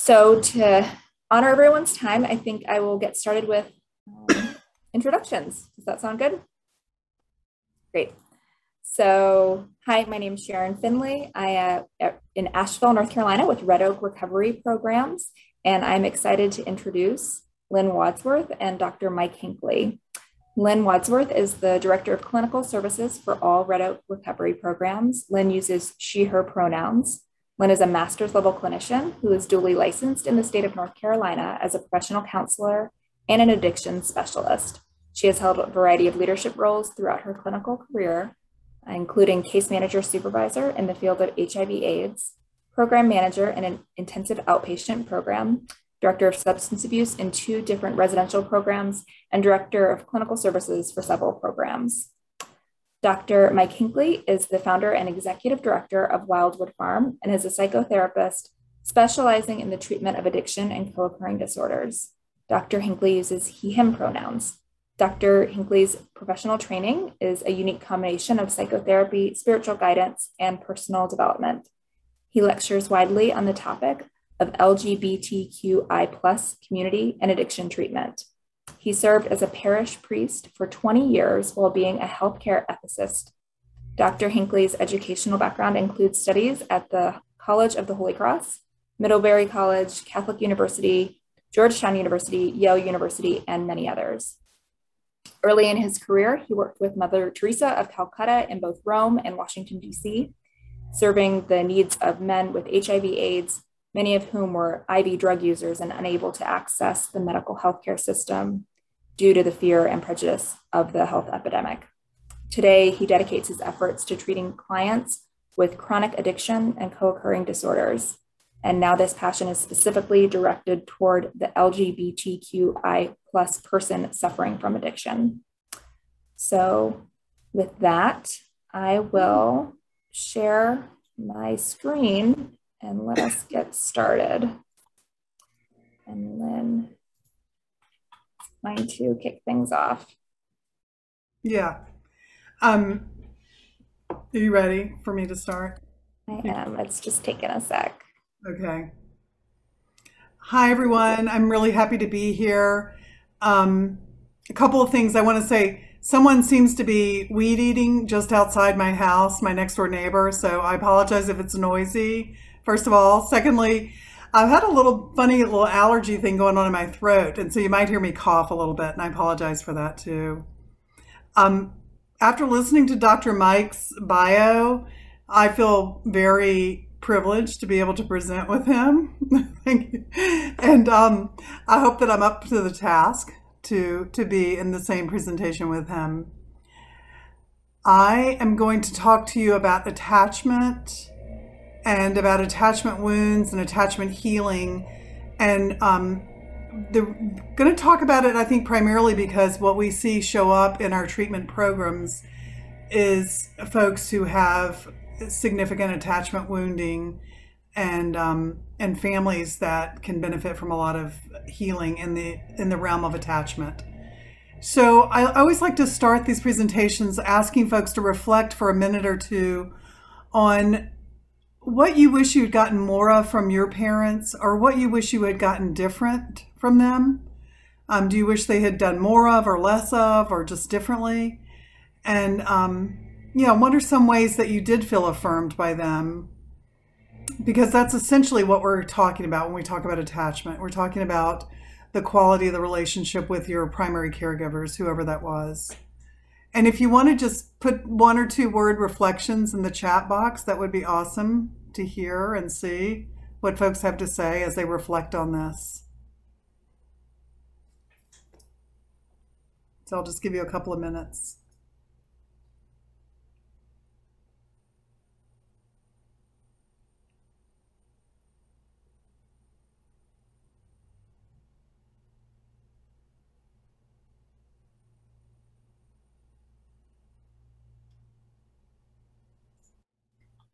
So to honor everyone's time, I think I will get started with introductions. Does that sound good? Great. So, hi, my name is Sharon Finley. I am in Asheville, North Carolina with Red Oak Recovery Programs, and I'm excited to introduce Lynn Wadsworth and Dr. Mike Hinckley. Lynn Wadsworth is the Director of Clinical Services for all Red Oak Recovery Programs. Lynn uses she, her pronouns. Lynn is a master's level clinician who is duly licensed in the state of North Carolina as a professional counselor and an addiction specialist. She has held a variety of leadership roles throughout her clinical career, including case manager supervisor in the field of HIV/AIDS, program manager in an intensive outpatient program, director of substance abuse in 2 different residential programs, and director of clinical services for several programs. Dr. Mike Hinckley is the founder and executive director of Wildwood Farm and is a psychotherapist specializing in the treatment of addiction and co-occurring disorders. Dr. Hinckley uses he, him pronouns. Dr. Hinckley's professional training is a unique combination of psychotherapy, spiritual guidance, and personal development. He lectures widely on the topic of LGBTQI+ community and addiction treatment. He served as a parish priest for 20 years while being a healthcare ethicist. Dr. Hinckley's educational background includes studies at the College of the Holy Cross, Middlebury College, Catholic University, Georgetown University, Yale University, and many others. Early in his career, he worked with Mother Teresa of Calcutta in both Rome and Washington, D.C., serving the needs of men with HIV/AIDS, many of whom were IV drug users and unable to access the medical healthcare system due to the fear and prejudice of the health epidemic. Today, he dedicates his efforts to treating clients with chronic addiction and co-occurring disorders. And now this passion is specifically directed toward the LGBTQI+ person suffering from addiction. So with that, I will share my screen and let us get started. And then going to kick things off. Yeah. Are you ready for me to start? I am. It's just taking a sec. Okay. Hi, everyone. I'm really happy to be here. A couple of things I want to say. Someone seems to be weed eating just outside my house, my next door neighbor, so I apologize if it's noisy, first of all. Secondly, I've had a funny little allergy thing going on in my throat, and so you might hear me cough a little bit, and I apologize for that too. After listening to Dr. Mike's bio, I feel very privileged to be able to present with him. Thank you. And I hope that I'm up to the task to be in the same presentation with him. I am going to talk to you about attachment and about attachment wounds and attachment healing. And going to talk about it, I think, primarily because what we see show up in our treatment programs is folks who have significant attachment wounding and families that can benefit from a lot of healing in the realm of attachment. So I always like to start these presentations asking folks to reflect for a minute or two on what you wish you had gotten more of from your parents, or what you wish you had gotten different from them. Do you wish they had done more of, or less of, or just differently? And what are some ways that you did feel affirmed by them? Because that's essentially what we're talking about when we talk about attachment. We're talking about the quality of the relationship with your primary caregivers, whoever that was. And if you want to just put 1 or 2 word reflections in the chat box, that would be awesome to hear and see what folks have to say as they reflect on this. So I'll just give you a couple of minutes.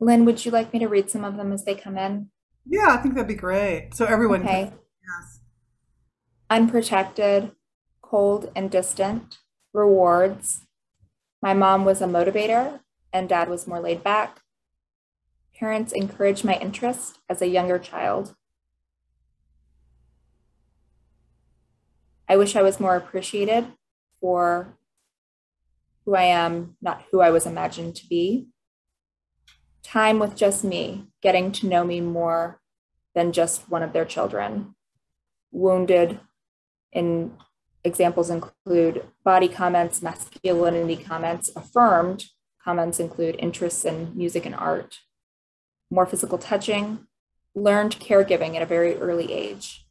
Lynn, would you like me to read some of them as they come in? Yeah, I think that'd be great. So everyone Okay. can. Yes. Unprotected, cold and distant, rewards. My mom was a motivator and dad was more laid back. Parents encouraged my interest as a younger child. I wish I was more appreciated for who I am, not who I was imagined to be. Time with just me, getting to know me more than just one of their children. Wounded, in examples include body comments, masculinity comments. Affirmed comments include interests in music and art. More physical touching. Learned caregiving at a very early age.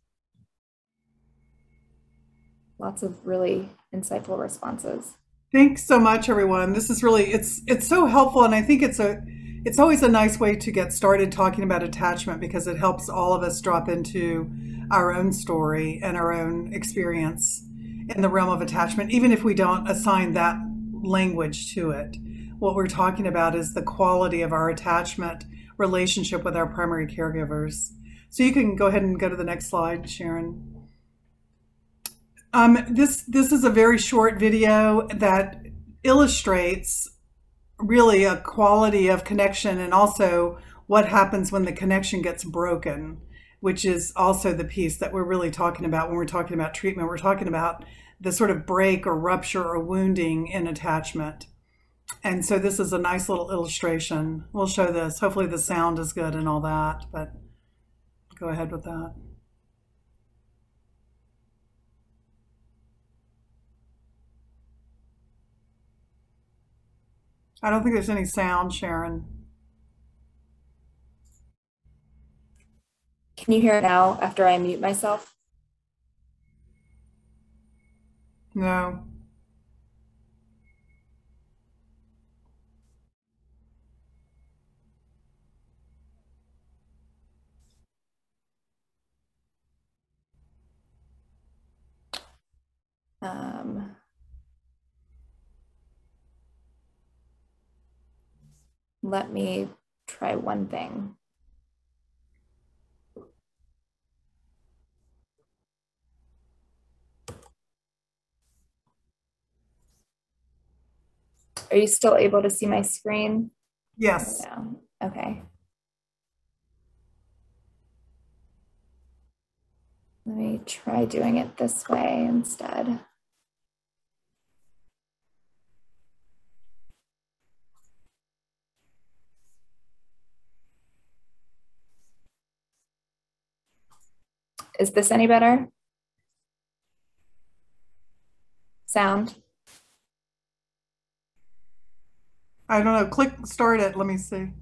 Lots of really insightful responses. Thanks so much, everyone. This is really, it's so helpful, and I think it's always a nice way to get started talking about attachment because it helps all of us drop into our own story and our own experience in the realm of attachment, even if we don't assign that language to it. What we're talking about is the quality of our attachment relationship with our primary caregivers. So you can go ahead and go to the next slide, Sharon. This is a very short video that illustrates really a quality of connection and also what happens when the connection gets broken, which is also the piece that we're really talking about when we're talking about treatment. We're talking about the sort of break or rupture or wounding in attachment. And so this is a nice little illustration. We'll show this. Hopefully the sound is good and all that, but go ahead with that. I don't think there's any sound, Sharon. Can you hear it now after I mute myself? No. Let me try one thing. Are you still able to see my screen? Yes. No. Okay. Let me try doing it this way instead. Is this any better? Sound? I don't know. Click start it. Let me see.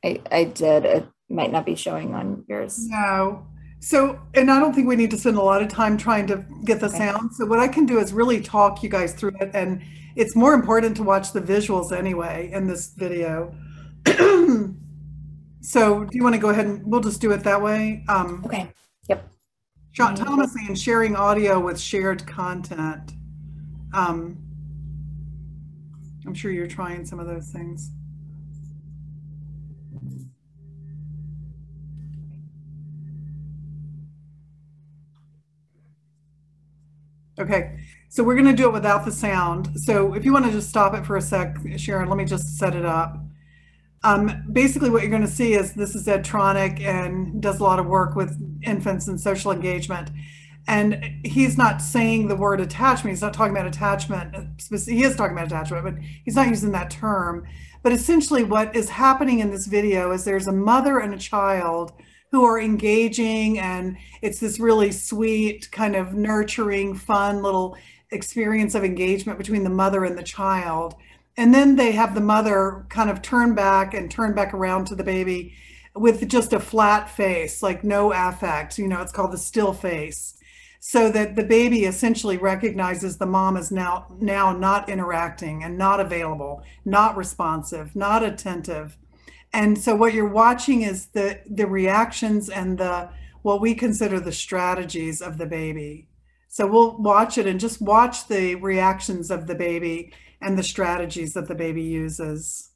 I did. It might not be showing on yours. No. So, and I don't think we need to spend a lot of time trying to get the sound. So what I can do is really talk you guys through it. And it's more important to watch the visuals anyway in this video. So do you want to go ahead and we'll just do it that way? Okay. Yep. Sean Thomas saying sharing audio with shared content. I'm sure you're trying some of those things. Okay, so we're going to do it without the sound. So if you want to just stop it for a sec, Sharon, let me just set it up. Basically what you're going to see is this is Edtronic and does a lot of work with infants and social engagement. And he's not saying the word attachment. He's not talking about attachment. He is talking about attachment, but he's not using that term. But essentially what is happening in this video is there's a mother and a child who are engaging, and it's this really sweet, kind of nurturing, fun little experience of engagement between the mother and the child. And then they have the mother kind of turn back and turn back around to the baby with just a flat face, like no affect. You know, it's called the still face. So that the baby essentially recognizes the mom is now not interacting and not available, not responsive, not attentive. And so what you're watching is the reactions and what we consider the strategies of the baby. So we'll watch it and just watch the reactions of the baby and the strategies that the baby uses.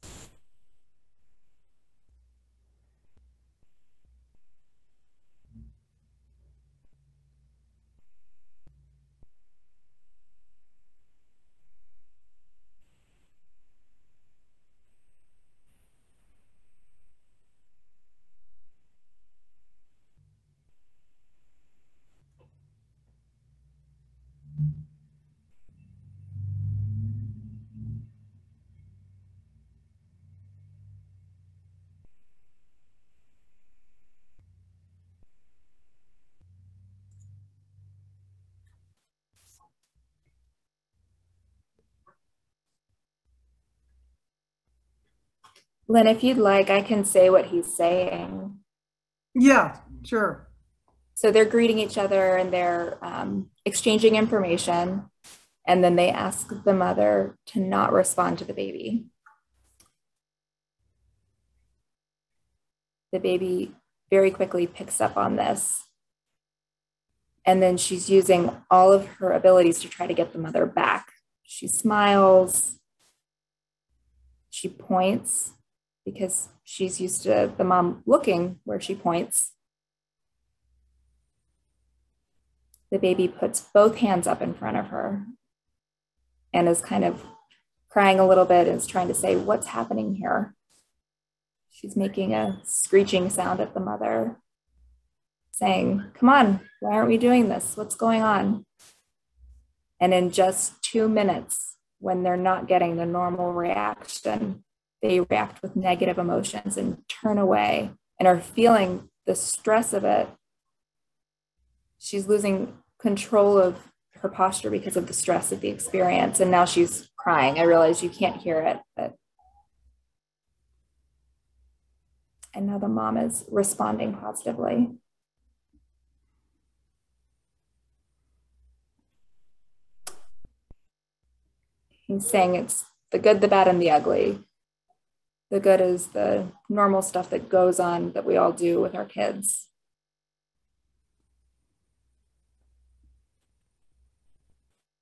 Lynn, if you'd like, I can say what he's saying. Yeah, sure. So they're greeting each other and they're exchanging information. And then they ask the mother to not respond to the baby. The baby very quickly picks up on this. And then she's using all of her abilities to try to get the mother back. She smiles. She points because she's used to the mom looking where she points. The baby puts both hands up in front of her and is kind of crying a little bit and is trying to say, what's happening here? She's making a screeching sound at the mother, saying, come on, why aren't we doing this? What's going on? And in just 2 minutes, when they're not getting the normal reaction, they react with negative emotions and turn away and are feeling the stress of it. She's losing control of her posture because of the stress of the experience. And now she's crying. I realize you can't hear it, but. And now the mom is responding positively. He's saying it's the good, the bad, and the ugly. The good is the normal stuff that goes on that we all do with our kids.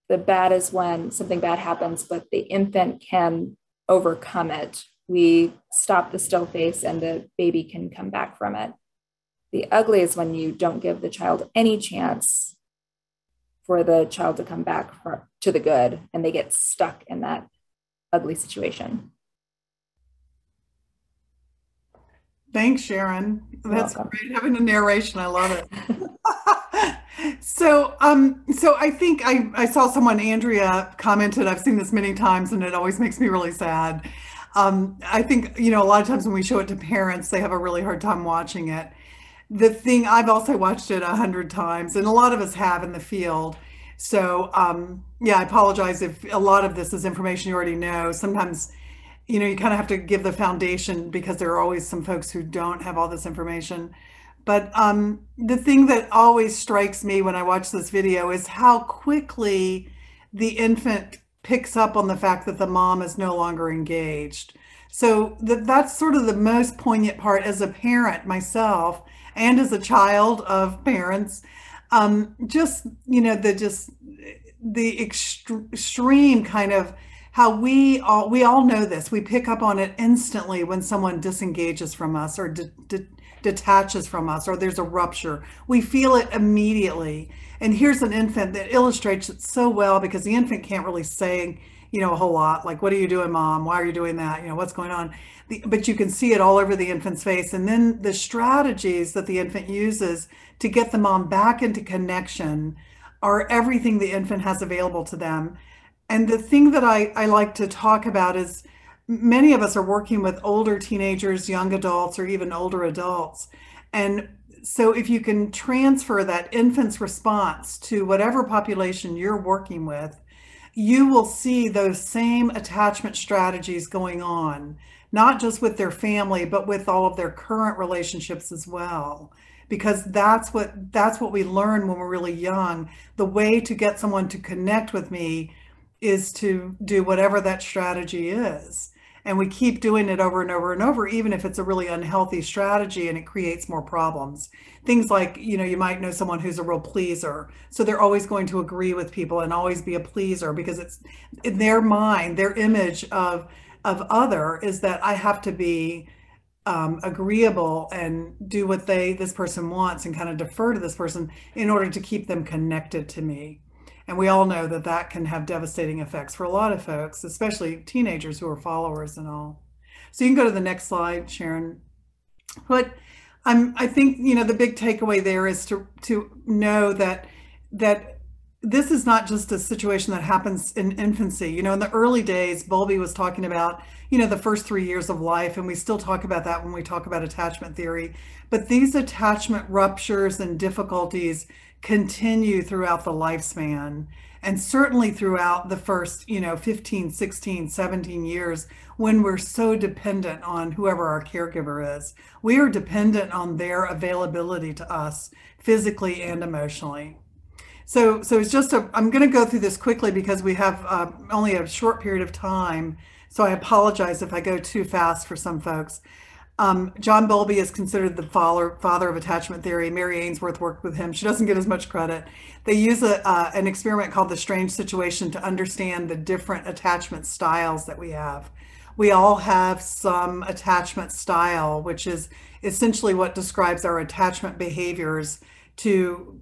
The bad is when something bad happens, but the infant can overcome it. We stop the still face and the baby can come back from it. The ugly is when you don't give the child any chance for the child to come back to the good, and they get stuck in that ugly situation. Thanks, Sharon. That's great having a narration. I love it. So I think I saw someone, Andrea, commented, I've seen this many times and it always makes me really sad. I think, a lot of times when we show it to parents, they have a really hard time watching it. The thing, I've also watched it 100 times, and a lot of us have in the field. So, yeah, I apologize if a lot of this is information you already know. Sometimes, you kind of have to give the foundation because there are always some folks who don't have all this information. But the thing that always strikes me when I watch this video is how quickly the infant picks up on the fact that the mom is no longer engaged. So that's sort of the most poignant part as a parent myself and as a child of parents. Just, the extreme kind of how we all know this. We pick up on it instantly when someone disengages from us or detaches from us, or there's a rupture. We feel it immediately. And here's an infant that illustrates it so well, because the infant can't really say, a whole lot, like, what are you doing, mom? Why are you doing that? What's going on? But you can see it all over the infant's face. And then the strategies that the infant uses to get the mom back into connection are everything the infant has available to them. And the thing that I like to talk about is many of us are working with older teenagers, young adults, or even older adults. And so if you can transfer that infant's response to whatever population you're working with, you will see those same attachment strategies going on, not just with their family, but with all of their current relationships as well. Because that's what we learn when we're really young. The way to get someone to connect with me is to do whatever that strategy is. And we keep doing it over and over and over, even if it's a really unhealthy strategy and it creates more problems. Things like, you might know someone who's a real pleaser. So they're always going to agree with people and always be a pleaser, because it's in their mind, their image of other is that I have to be agreeable and do what this person wants and kind of defer to this person in order to keep them connected to me. And we all know that that can have devastating effects for a lot of folks, especially teenagers who are followers and all. So you can go to the next slide, Sharon. But I think, the big takeaway there is to know that this is not just a situation that happens in infancy. You know, in the early days, Bolby was talking about, you know, the first 3 years of life, and we still talk about that when we talk about attachment theory. But these attachment ruptures and difficulties continue throughout the lifespan, and certainly throughout the first, you know, 15, 16, 17 years when we're so dependent on whoever our caregiver is. We are dependent on their availability to us physically and emotionally. So it's just I'm going to go through this quickly because we have only a short period of time. So I apologize if I go too fast for some folks. John Bolby is considered the father of attachment theory. Mary Ainsworth worked with him. She doesn't get as much credit. They use an experiment called the strange situation to understand the different attachment styles that we have. We all have some attachment style, which is essentially what describes our attachment behaviors to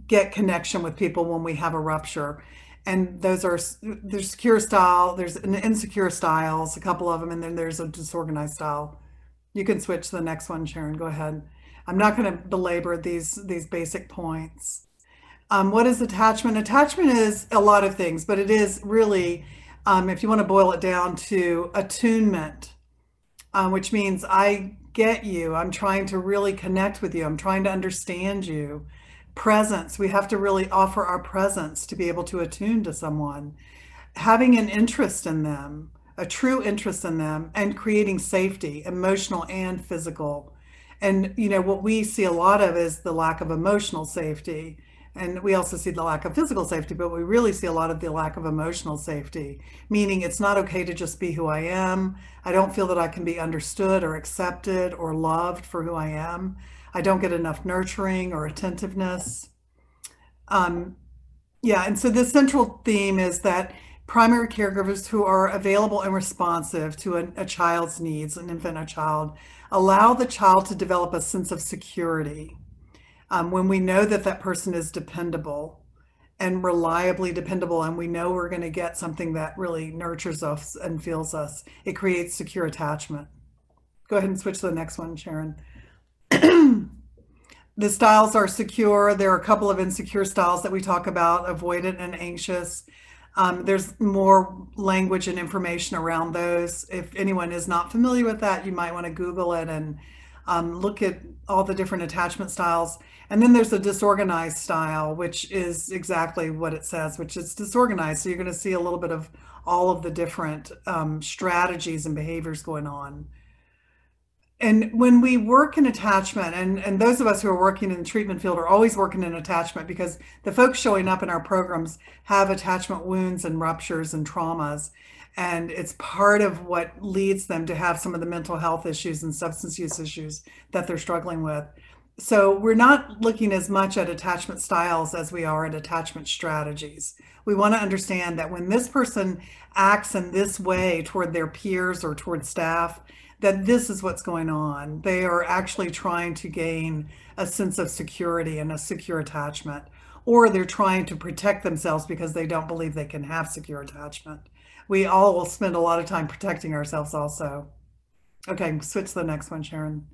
get connection with people when we have a rupture. And there's secure style, there's an insecure styles, a couple of them, and then there's a disorganized style. You can switch to the next one, Sharon. Go ahead. I'm not going to belabor these basic points. What is attachment? Attachment is a lot of things, but it is really, if you want to boil it down to attunement, which means I get you. I'm trying to really connect with you. I'm trying to understand you. Presence. We have to really offer our presence to be able to attune to someone. Having an interest in them, a true interest in them, and creating safety, emotional and physical. And, you know, what we see a lot of is the lack of emotional safety. And we also see the lack of physical safety, but we really see a lot of the lack of emotional safety, meaning it's not okay to just be who I am. I don't feel that I can be understood or accepted or loved for who I am. I don't get enough nurturing or attentiveness. Yeah, and so the central theme is that primary caregivers who are available and responsive to a child's needs, an infant, a child, allow the child to develop a sense of security. When we know that that person is dependable and reliably dependable, and we know we're going to get something that really nurtures us and feels us, it creates secure attachment. Go ahead and switch to the next one, Sharon. The styles are secure. There are a couple of insecure styles that we talk about, avoidant and anxious. There's more language and information around those. If anyone is not familiar with that, you might want to Google it and look at all the different attachment styles. And then there's a disorganized style, which is exactly what it says, which is disorganized. So you're going to see a little bit of all of the different strategies and behaviors going on. And when we work in attachment, and those of us who are working in the treatment field are always working in attachment because the folks showing up in our programs have attachment wounds and ruptures and traumas. And it's part of what leads them to have some of the mental health issues and substance use issues that they're struggling with. So we're not looking as much at attachment styles as we are at attachment strategies. We want to understand that when this person acts in this way toward their peers or toward staff, that this is what's going on. They are actually trying to gain a sense of security and a secure attachment, or they're trying to protect themselves because they don't believe they can have secure attachment. We all will spend a lot of time protecting ourselves also. Okay, switch to the next one, Sharon.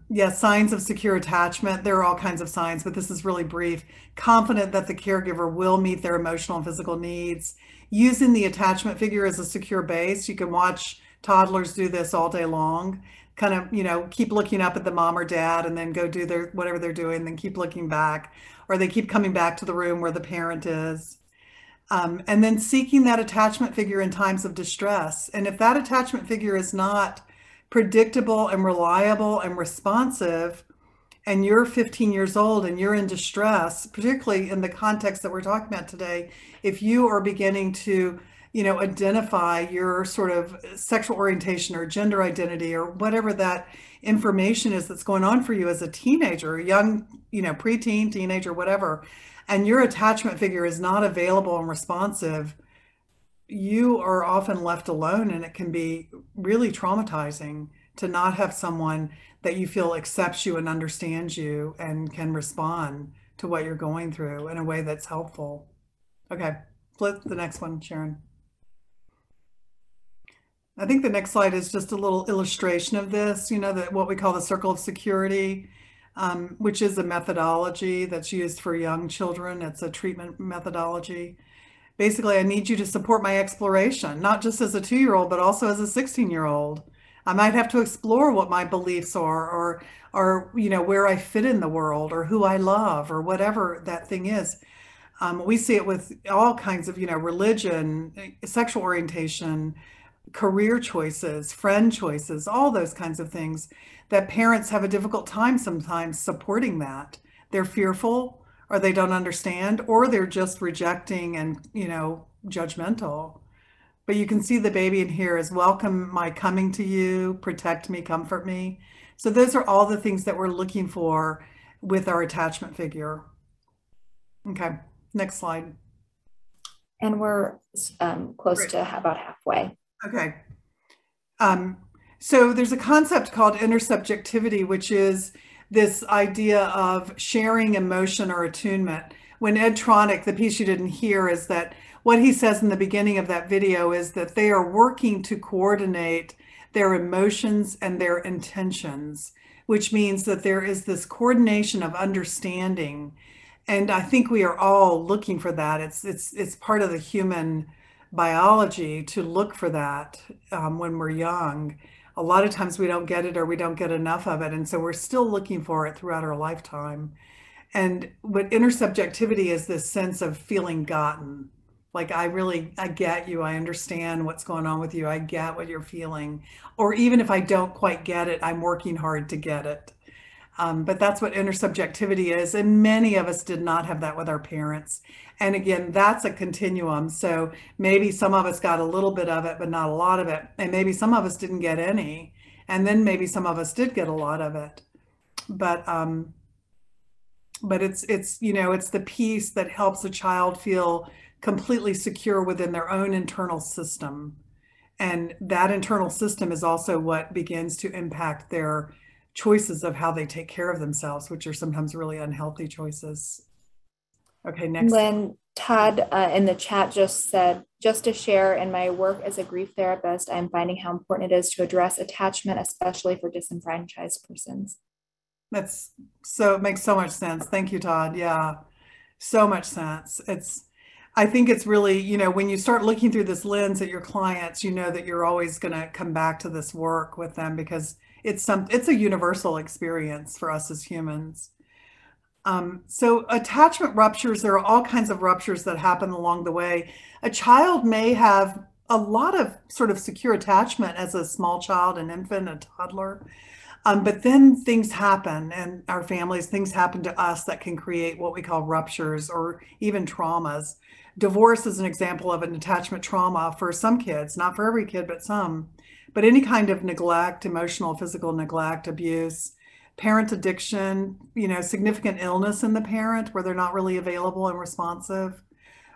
Yeah, signs of secure attachment. There are all kinds of signs, but this is really brief. Confident that the caregiver will meet their emotional and physical needs. Using the attachment figure as a secure base. You can watch toddlers do this all day long. Kind of, you know, keep looking up at the mom or dad and then go do their whatever they're doing, then keep looking back, or they keep coming back to the room where the parent is. And then seeking that attachment figure in times of distress. And if that attachment figure is not predictable and reliable and responsive, and you're 15 years old and you're in distress, particularly in the context that we're talking about today, if you are beginning to, you know, identify your sort of sexual orientation or gender identity or whatever that information is that's going on for you as a teenager, young, you know, preteen, teenager, whatever, and your attachment figure is not available and responsive, you are often left alone, and it can be really traumatizing to not have someone that you feel accepts you and understands you and can respond to what you're going through in a way that's helpful. Okay, flip the next one, Sharon. I think the next slide is just a little illustration of this, you know, that what we call the circle of security. which is a methodology that's used for young children. It's a treatment methodology. Basically, I need you to support my exploration, not just as a 2-year-old, but also as a 16-year-old. I might have to explore what my beliefs are, or where I fit in the world, or who I love, or whatever that thing is. We see it with all kinds of, religion, sexual orientation, career choices, friend choices, all those kinds of things that parents have a difficult time sometimes supporting that. They're fearful, or they don't understand, or they're just rejecting and, judgmental. But you can see the baby in here is welcome my coming to you, protect me, comfort me. So those are all the things that we're looking for with our attachment figure. Okay, next slide. And we're close Great. to about halfway. Okay. So there's a concept called intersubjectivity, which is this idea of sharing emotion or attunement. When Ed Tronick, the piece you didn't hear, is that what he says in the beginning of that video is that they are working to coordinate their emotions and their intentions, which means that there is this coordination of understanding. And I think we are all looking for that. It's part of the human biology to look for that when we're young. A lot of times we don't get it, or we don't get enough of it. And so we're still looking for it throughout our lifetime. And what intersubjectivity is, this sense of feeling gotten. Like, I get you. I understand what's going on with you. I get what you're feeling. Or even if I don't quite get it, I'm working hard to get it. But that's what intersubjectivity is. And many of us did not have that with our parents. And again, that's a continuum. So maybe some of us got a little bit of it, but not a lot of it. And maybe some of us didn't get any. And then maybe some of us did get a lot of it. But it's the piece that helps a child feel completely secure within their own internal system. And that internal system is also what begins to impact their choices of how they take care of themselves, which are sometimes really unhealthy choices. Okay, next. Lynn, Todd in the chat just said, just to share, in my work as a grief therapist, I'm finding how important it is to address attachment, especially for disenfranchised persons. It makes so much sense. Thank you, Todd. Yeah, so much sense. I think it's really, when you start looking through this lens at your clients, you know that you're always going to come back to this work with them, because it's a universal experience for us as humans. So attachment ruptures, there are all kinds of ruptures that happen along the way. A child may have a lot of sort of secure attachment as a small child, an infant, a toddler. But then things happen, and our families, things happen to us that can create what we call ruptures or even traumas. Divorce is an example of an attachment trauma for some kids, not for every kid, but some. But any kind of neglect, emotional, physical neglect, abuse, parent addiction, significant illness in the parent where they're not really available and responsive,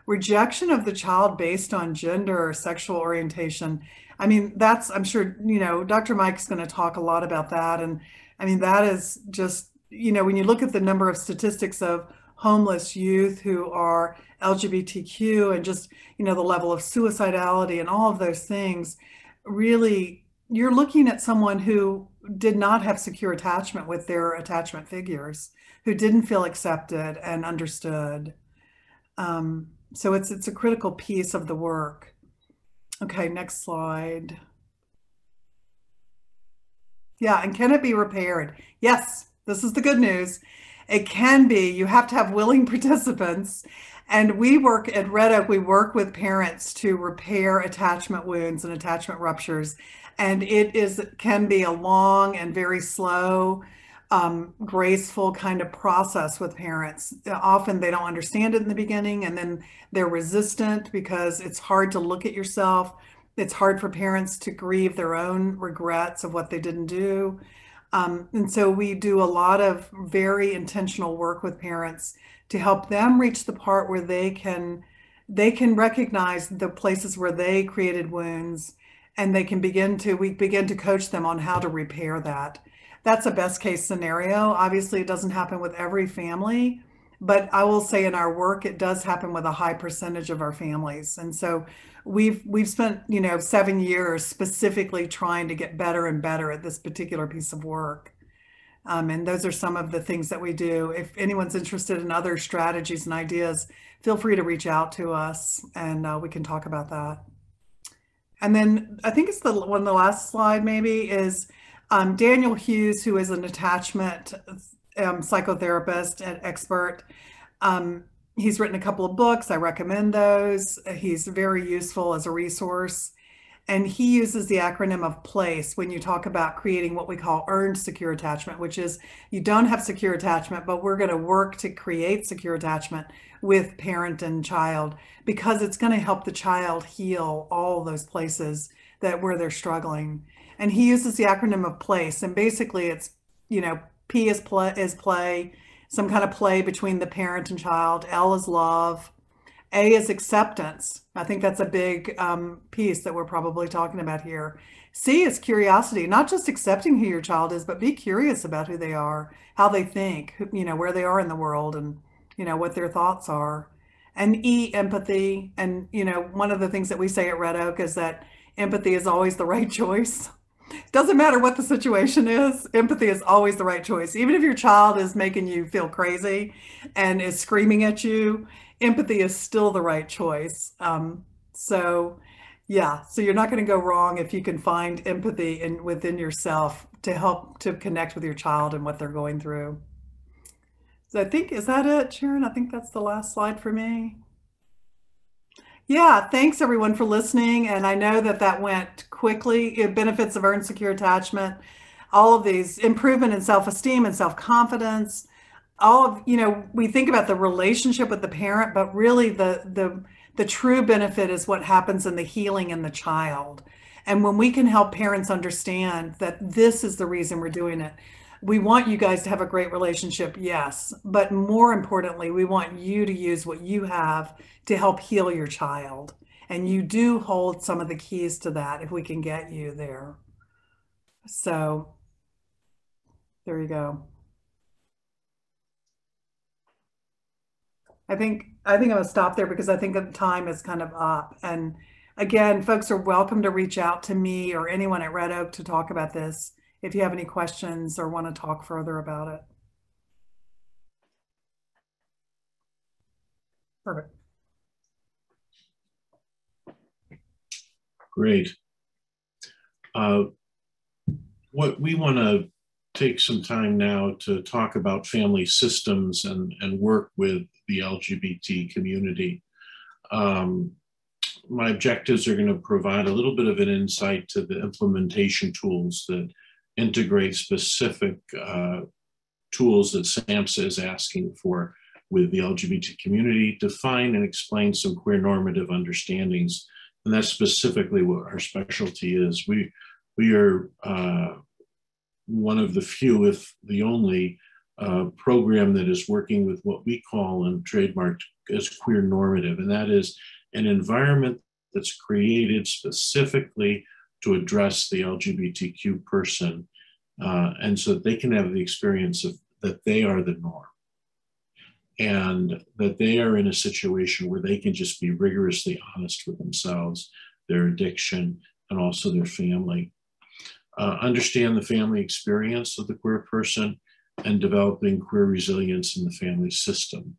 rejection of the child based on gender or sexual orientation. I mean, I'm sure, Dr. Mike's going to talk a lot about that. And I mean, that is just, when you look at the number of statistics of homeless youth who are LGBTQ, and just, the level of suicidality and all of those things, really, you're looking at someone who did not have secure attachment with their attachment figures, who didn't feel accepted and understood. So it's a critical piece of the work. Okay, next slide. Yeah, and can it be repaired? Yes, this is the good news. It can be. You have to have willing participants. And we work at Red Oak, we work with parents to repair attachment wounds and attachment ruptures. And can be a long and very slow, graceful kind of process with parents. Often they don't understand it in the beginning, and then they're resistant because it's hard to look at yourself. It's hard for parents to grieve their own regrets of what they didn't do. And so we do a lot of very intentional work with parents to help them reach the part where they can recognize the places where they created wounds, and we begin to coach them on how to repair that. That's a best case scenario. Obviously, it doesn't happen with every family, but I will say in our work, it does happen with a high percentage of our families. And so we've spent, 7 years specifically trying to get better and better at this particular piece of work. And those are some of the things that we do. If anyone's interested in other strategies and ideas, feel free to reach out to us and we can talk about that. And then I think it's the last slide maybe is Daniel Hughes, who is an attachment psychotherapist and expert. He's written a couple of books. I recommend those. He's very useful as a resource. And he uses the acronym of PLACE when you talk about creating what we call earned secure attachment, which is you don't have secure attachment, but we're going to work to create secure attachment with parent and child because it's going to help the child heal all those places where they're struggling. And he uses the acronym of PLACE, and basically it's, P is play, some kind of play between the parent and child. L is love. A is acceptance. I think that's a big piece that we're probably talking about here. C is curiosity, not just accepting who your child is, but be curious about who they are, how they think, where they are in the world and, what their thoughts are. And E, empathy. And, one of the things that we say at Red Oak is that empathy is always the right choice. Doesn't matter what the situation is, empathy is always the right choice. Even if your child is making you feel crazy and is screaming at you, empathy is still the right choice. So you're not going to go wrong if you can find empathy within yourself to help to connect with your child and what they're going through. So I think, is that it, Sharon? I think that's the last slide for me. Yeah, thanks everyone for listening. And I know that went quickly. Benefits of earned secure attachment, all of these improvement in self-esteem and self-confidence, all of, we think about the relationship with the parent, but really the true benefit is what happens in the healing in the child. And when we can help parents understand that this is the reason we're doing it, we want you guys to have a great relationship, yes, but more importantly, we want you to use what you have to help heal your child. And you do hold some of the keys to that if we can get you there. So there you go. I think I'm gonna stop there because I think the time is kind of up. And again, folks are welcome to reach out to me or anyone at Red Oak to talk about this if you have any questions or want to talk further about it. Perfect. Great. What we want to take some time now to talk about family systems and work with the LGBT community. My objectives are going to provide a little bit of an insight to the implementation tools that integrate specific tools that SAMHSA is asking for with the LGBT community, define and explain some queer normative understandings. And that's specifically what our specialty is. We are one of the few, if the only, program that is working with what we call and trademarked as queer normative. And that is an environment that's created specifically to address the LGBTQ person, and so that they can have the experience of that they are the norm and that they are in a situation where they can just be rigorously honest with themselves, their addiction, and also their family. Understand the family experience of the queer person and developing queer resilience in the family system.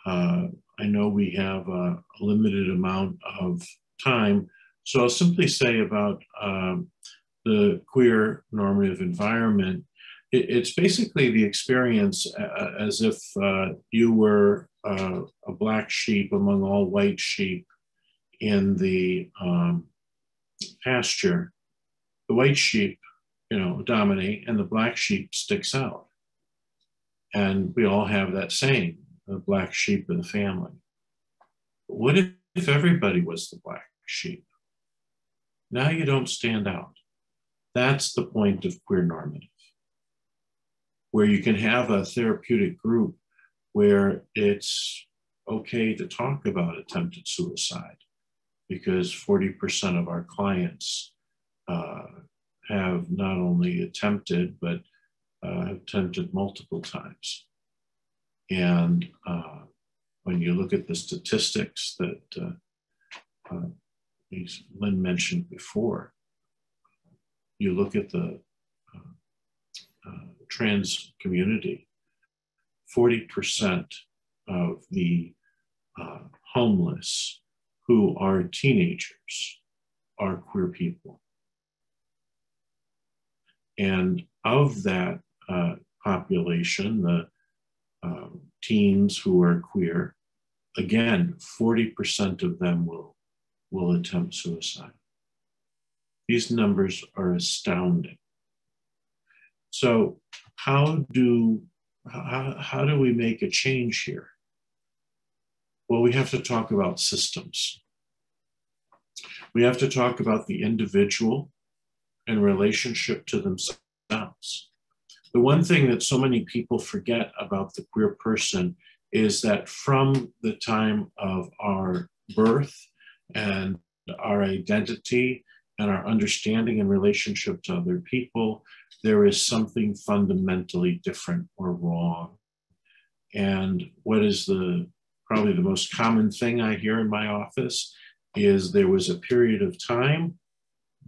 I know we have a limited amount of time, so I'll simply say about the queer normative environment. It's basically the experience as if you were a black sheep among all white sheep in the pasture. The white sheep, dominate, and the black sheep sticks out. And we all have that saying, the black sheep of the family. But what if everybody was the black sheep? Now you don't stand out. That's the point of queer normative, where you can have a therapeutic group where it's okay to talk about attempted suicide, because 40% of our clients have not only attempted, but have attempted multiple times. And when you look at the statistics that Lynn mentioned before, you look at the trans community, 40% of the homeless who are teenagers are queer people. And of that population, the teens who are queer, again, 40% of them will attempt suicide. These numbers are astounding. So how do we make a change here? Well, we have to talk about systems. We have to talk about the individual in relationship to themselves. The one thing that so many people forget about the queer person is that from the time of our birth and our identity and our understanding in relationship to other people, there is something fundamentally different or wrong. And what is probably the most common thing I hear in my office is there was a period of time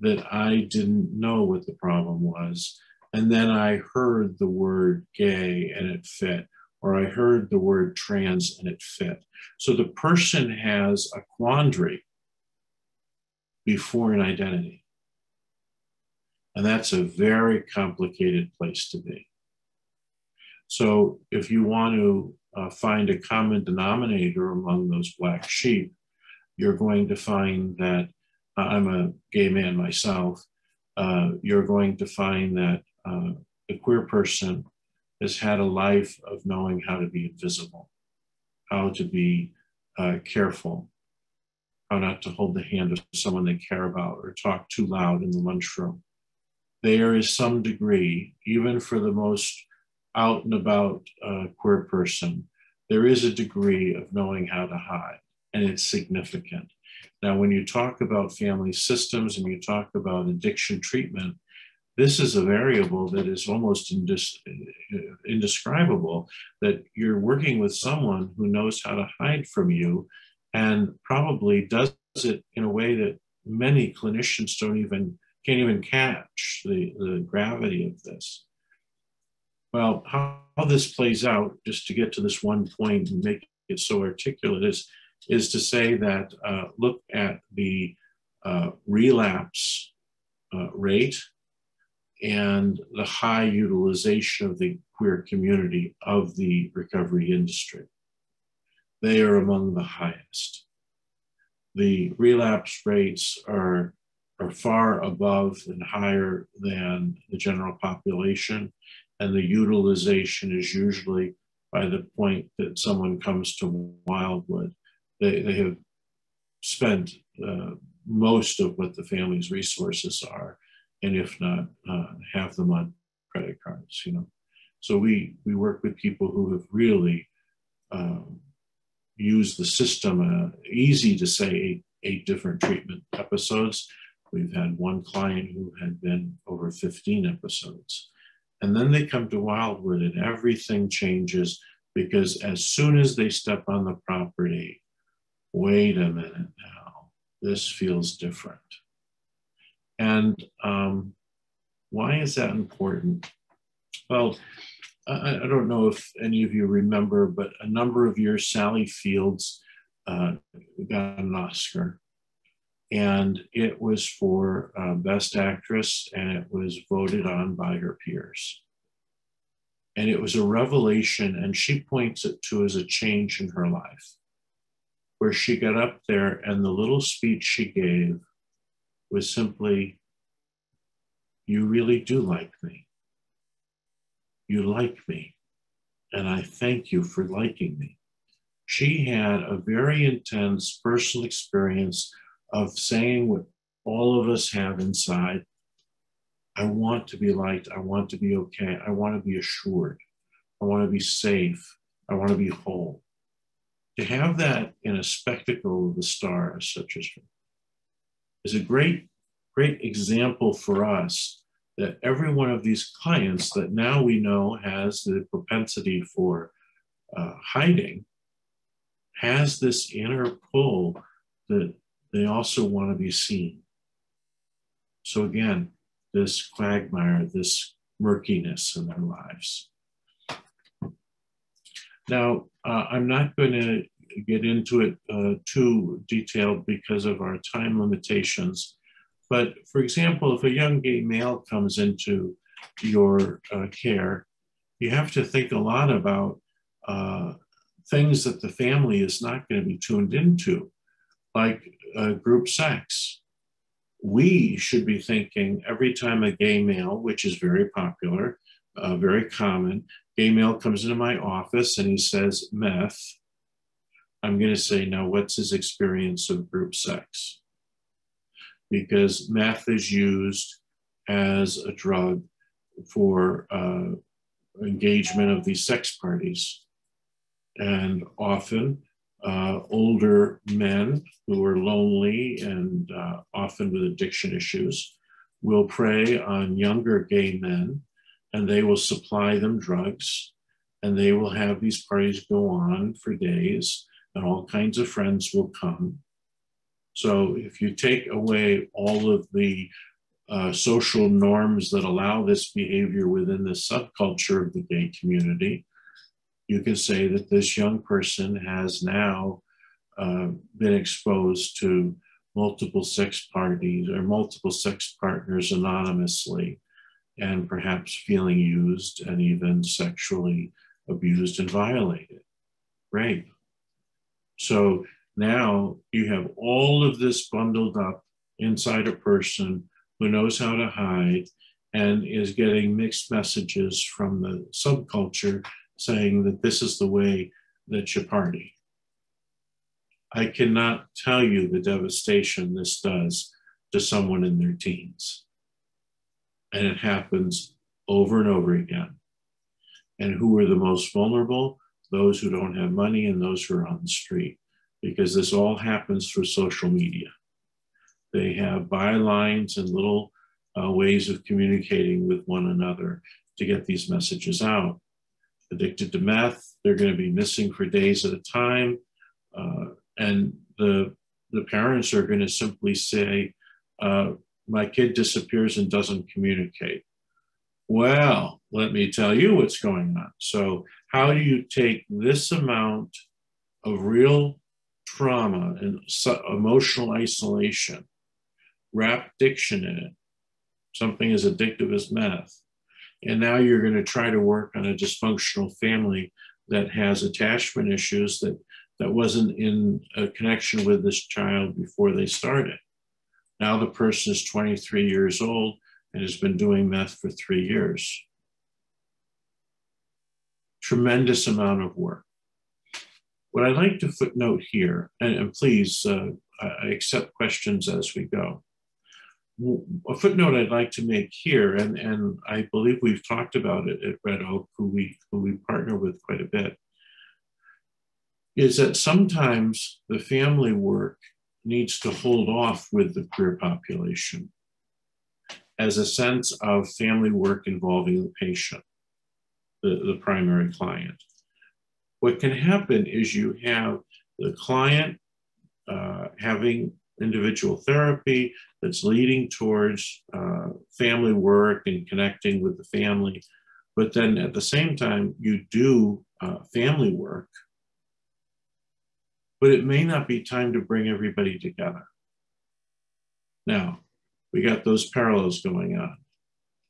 that I didn't know what the problem was. And then I heard the word gay and it fit, or I heard the word trans and it fit. So the person has a quandary before an identity. And that's a very complicated place to be. So if you want to find a common denominator among those black sheep, you're going to find that I'm a gay man myself. You're going to find that the queer person has had a life of knowing how to be invisible, how to be careful, how not to hold the hand of someone they care about or talk too loud in the lunchroom. There is some degree, even for the most out and about queer person, there is a degree of knowing how to hide, and it's significant. Now, when you talk about family systems and you talk about addiction treatment, this is a variable that is almost indescribable, that you're working with someone who knows how to hide from you and probably does it in a way that many clinicians can't even catch the gravity of this. Well, how this plays out, just to get to this one point and make it so articulate, is to say that look at the relapse rate and the high utilization of the queer community of the recovery industry. They are among the highest. The relapse rates are far above and higher than the general population, and the utilization is usually by the point that someone comes to Wildwood. They have spent most of what the family's resources are, and if not, have them on credit cards, So we work with people who have really used the system, easy to say 8 different treatment episodes. We've had one client who had been over 15 episodes. And then they come to Wildwood and everything changes, because as soon as they step on the property, wait a minute now, this feels different. And why is that important? Well, I don't know if any of you remember, but a number of years, Sally Fields got an Oscar. And it was for Best Actress, and it was voted on by her peers. And it was a revelation, and she points it to as a change in her life, where she got up there and the little speech she gave was simply, "You really do like me. You like me, and I thank you for liking me." She had a very intense personal experience of saying what all of us have inside. I want to be liked. I want to be okay. I want to be assured. I want to be safe. I want to be whole. To have that in a spectacle of the stars, such as her, is a great, great example for us that every one of these clients that now we know has the propensity for hiding has this inner pull that they also want to be seen. So again, this quagmire, this murkiness in their lives. Now, I'm not going to get into it too detailed because of our time limitations. But for example, if a young gay male comes into your care, you have to think a lot about things that the family is not going to be tuned into, like group sex. We should be thinking every time a gay male, which is very popular, very common, gay male comes into my office and he says meth, I'm going to say, now what's his experience of group sex? Because meth is used as a drug for engagement of these sex parties. And often older men who are lonely and often with addiction issues will prey on younger gay men, and they will supply them drugs, and they will have these parties go on for days, and all kinds of friends will come. So if you take away all of the social norms that allow this behavior within the subculture of the gay community, you can say that this young person has now been exposed to multiple sex parties or multiple sex partners anonymously, and perhaps feeling used and even sexually abused and violated, rape. So now you have all of this bundled up inside a person who knows how to hide and is getting mixed messages from the subculture saying that this is the way that you party. I cannot tell you the devastation this does to someone in their teens. And it happens over and over again. And who are the most vulnerable? Those who don't have money and those who are on the street, because this all happens through social media. They have bylines and little ways of communicating with one another to get these messages out. Addicted to meth, they're going to be missing for days at a time. And the parents are going to simply say, my kid disappears and doesn't communicate. Well, let me tell you what's going on. So how do you take this amount of real trauma and emotional isolation, wrap addiction in it, something as addictive as meth, and now you're going to try to work on a dysfunctional family that has attachment issues that wasn't in a connection with this child before they started. Now the person is 23 years old and has been doing meth for 3 years. Tremendous amount of work. What I'd like to footnote here, and please, I accept questions as we go. A footnote I'd like to make here, and I believe we've talked about it at Red Oak, who we partner with quite a bit, is that sometimes the family work needs to hold off with the queer population as a sense of family work involving the patient, the primary client. What can happen is you have the client having individual therapy that's leading towards family work and connecting with the family, but then at the same time you do family work, but it may not be time to bring everybody together. Now, we got those parallels going on.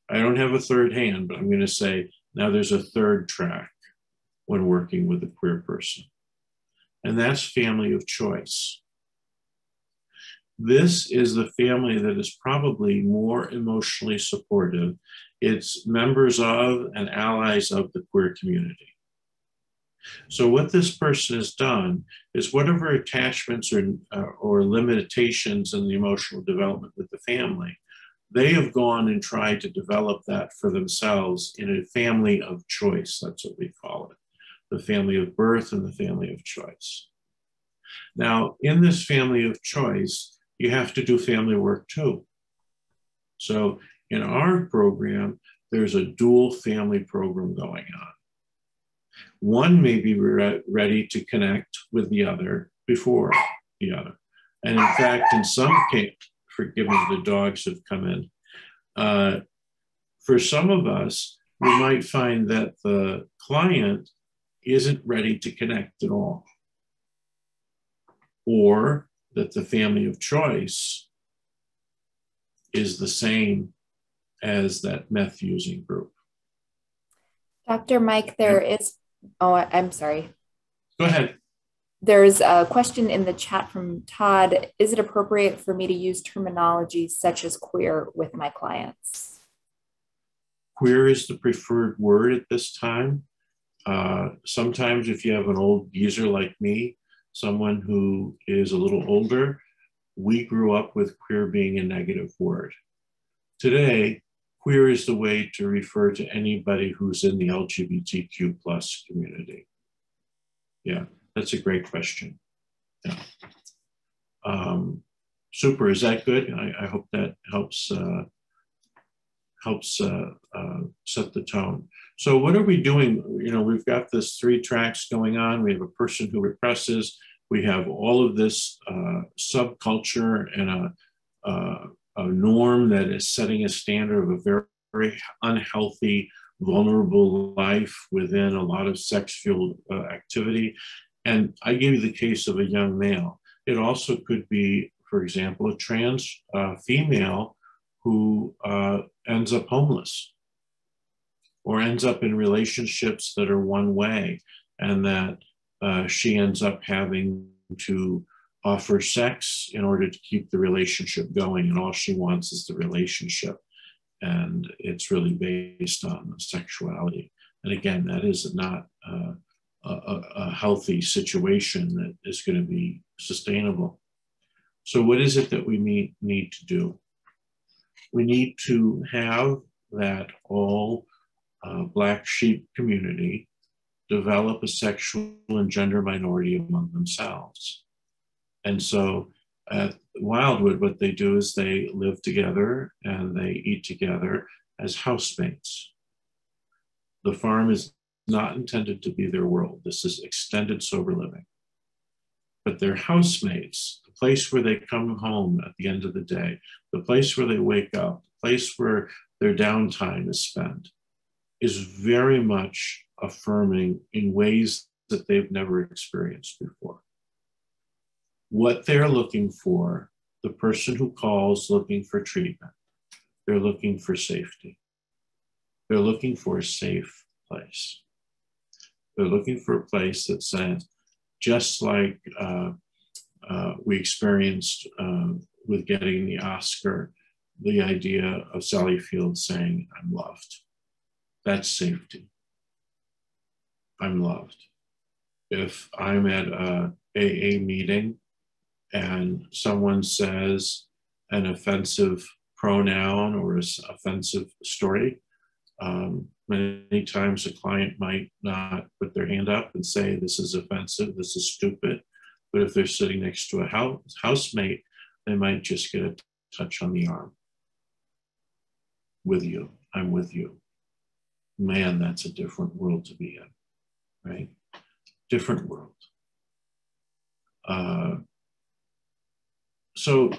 I don't have a third hand, but I'm going to say now there's a third track when working with a queer person, and that's family of choice. This is the family that is probably more emotionally supportive. It's members of and allies of the queer community. So what this person has done is whatever attachments or limitations in the emotional development with the family, they have gone and tried to develop that for themselves in a family of choice. That's what we call it. The family of birth and the family of choice. Now, in this family of choice, you have to do family work too. So in our program, there's a dual family program going on. One may be ready to connect with the other before the other. And in fact, in some cases, forgive me, the dogs have come in. For some of us, we might find that the client isn't ready to connect at all, or that the family of choice is the same as that meth using group. Dr. Mike, there is, oh, I'm sorry. Go ahead. There's a question in the chat from Todd. Is it appropriate for me to use terminology such as queer with my clients? Queer is the preferred word at this time. Sometimes if you have an old geezer like me, someone who is a little older, we grew up with queer being a negative word. Today, queer is the way to refer to anybody who's in the LGBTQ plus community. Yeah, that's a great question. Yeah. Super, is that good? I hope that helps set the tone. So what are we doing? You know, we've got this 3 tracks going on. We have a person who represses. We have all of this subculture and a norm that is setting a standard of a very, very unhealthy, vulnerable life within a lot of sex-fueled activity. And I gave you the case of a young male. It also could be, for example, a trans female who ends up homeless or ends up in relationships that are one way, and that she ends up having to offer sex in order to keep the relationship going, and all she wants is the relationship, and it's really based on sexuality. And again, that is not a healthy situation that is going to be sustainable. So what is it that we need to do? We need to have that all Black sheep community develop a sexual and gender minority among themselves. And so at Wildwood, what they do is they live together and they eat together as housemates. The farm is not intended to be their world. This is extended sober living. But they're housemates, the place where they come home at the end of the day, the place where they wake up, the place where their downtime is spent, is very much affirming in ways that they've never experienced before. What they're looking for, the person who calls looking for treatment, they're looking for safety. They're looking for a safe place. They're looking for a place that says, just like we experienced with getting the Oscar, the idea of Sally Field saying, I'm loved. That's safety. I'm loved. If I'm at a AA meeting and someone says an offensive pronoun or an offensive story, many times a client might not put their hand up and say, this is offensive, this is stupid. But if they're sitting next to a housemate, they might just get a touch on the arm. With you, I'm with you. Man, that's a different world to be in, right? Different world. So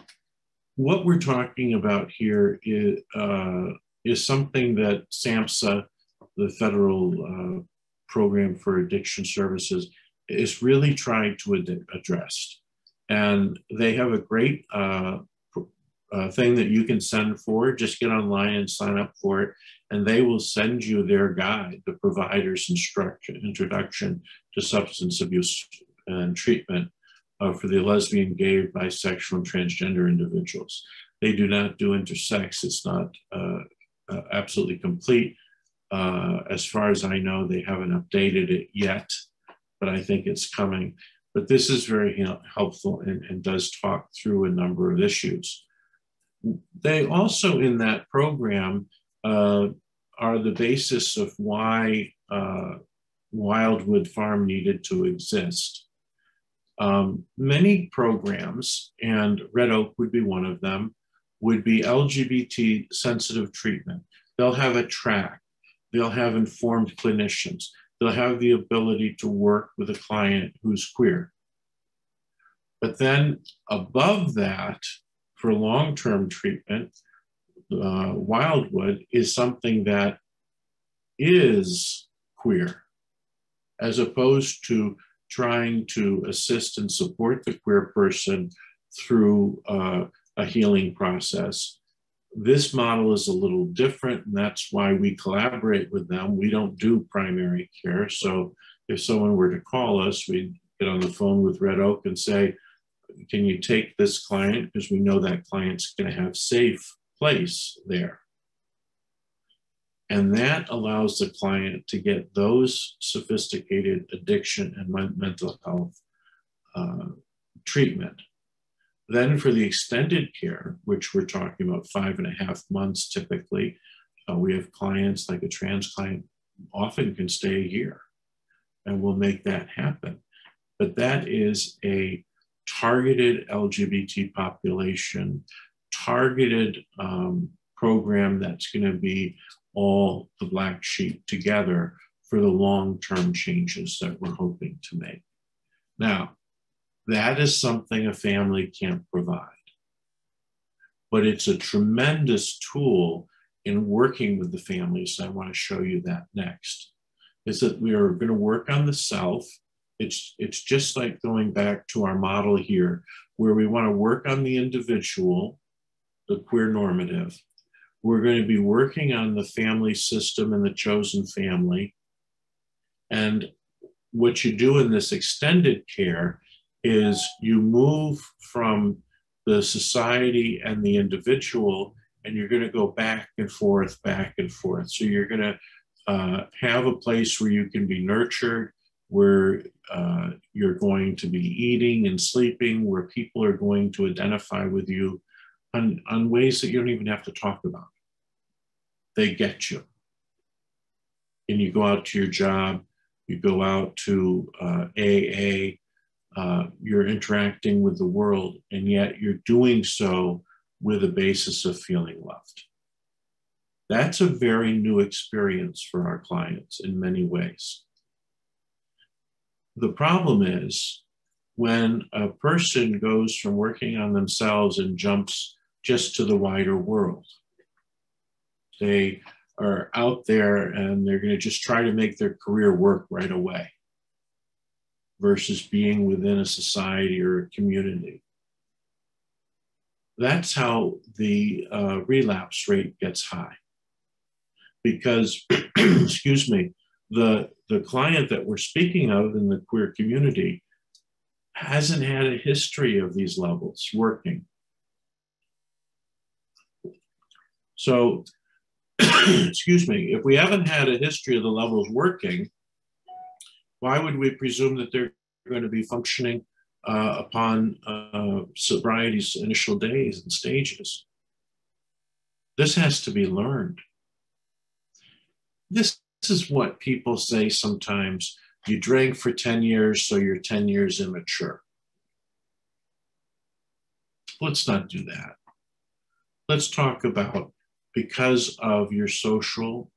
what we're talking about here is something that SAMHSA, the federal program for addiction services, is really trying to address. And they have a great thing that you can send for. Just get online and sign up for it, and they will send you their guide, the provider's introduction to substance abuse and treatment for the lesbian, gay, bisexual, and transgender individuals. They do not do intersex. It's not absolutely complete. As far as I know, they haven't updated it yet, but I think it's coming. But this is very helpful and does talk through a number of issues. They also, in that program, are the basis of why Wildwood Farm needed to exist. Many programs, and Red Oak would be one of them, would be LGBT sensitive treatment. They'll have a track, they'll have informed clinicians, they'll have the ability to work with a client who's queer. But then above that, for long-term treatment, Wildwood is something that is queer, as opposed to trying to assist and support the queer person through a healing process. This model is a little different, and that's why we collaborate with them. We don't do primary care. So if someone were to call us, we'd get on the phone with Red Oak and say, can you take this client? Because we know that client's going to have safe place there. And that allows the client to get those sophisticated addiction and mental health treatment. Then for the extended care, which we're talking about 5.5 months typically, we have clients like a trans client often can stay a year, and we'll make that happen. But that is a targeted LGBT population, targeted program that's going to be all the black sheep together for the long-term changes that we're hoping to make. Now, that is something a family can't provide, but it's a tremendous tool in working with the families. I want to show you that next. Is that we are going to work on the self. It's just like going back to our model here, where we want to work on the individual, the queer normative. We're going to be working on the family system and the chosen family. And what you do in this extended care is you move from the society and the individual, and you're going to go back and forth, back and forth. So you're going to have a place where you can be nurtured, where you're going to be eating and sleeping, where people are going to identify with you on ways that you don't even have to talk about. They get you. And you go out to your job, you go out to AA, you're interacting with the world, and yet you're doing so with a basis of feeling loved. That's a very new experience for our clients in many ways. The problem is when a person goes from working on themselves and jumps just to the wider world. They are out there and they're going to just try to make their career work right away versus being within a society or a community. That's how the relapse rate gets high. Because, excuse me, the client that we're speaking of in the queer community hasn't had a history of these levels working. So, excuse me, if we haven't had a history of the levels working, why would we presume that they're going to be functioning upon sobriety's initial days and stages? This has to be learned. This is what people say sometimes. You drank for 10 years, so you're 10 years immature. Let's not do that. Let's talk about, because of your social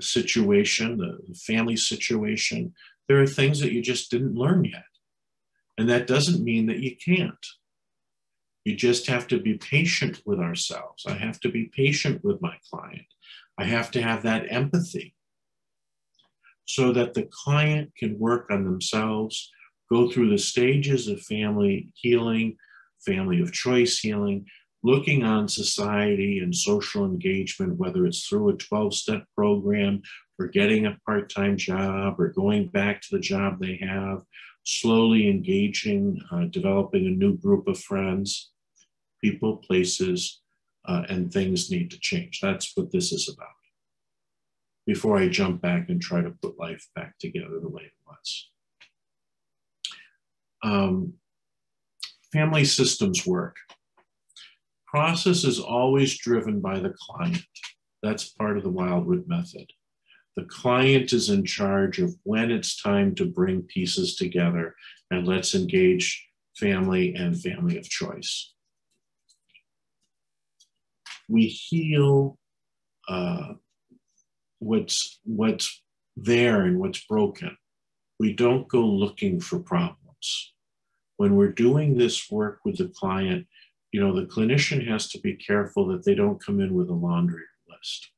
situation, the family situation, there are things that you just didn't learn yet. And that doesn't mean that you can't. You just have to be patient with ourselves. I have to be patient with my client. I have to have that empathy so that the client can work on themselves, go through the stages of family healing, family of choice healing, looking on society and social engagement, whether it's through a 12-step program or getting a part-time job or going back to the job they have, slowly engaging, developing a new group of friends. People, places, and things need to change. That's what this is about. Before I jump back and try to put life back together the way it was. Family systems work. Process is always driven by the client. That's part of the Wildwood method. The client is in charge of when it's time to bring pieces together, and let's engage family and family of choice. We heal what's there and what's broken. We don't go looking for problems. When we're doing this work with the client, the clinician has to be careful that they don't come in with a laundry list.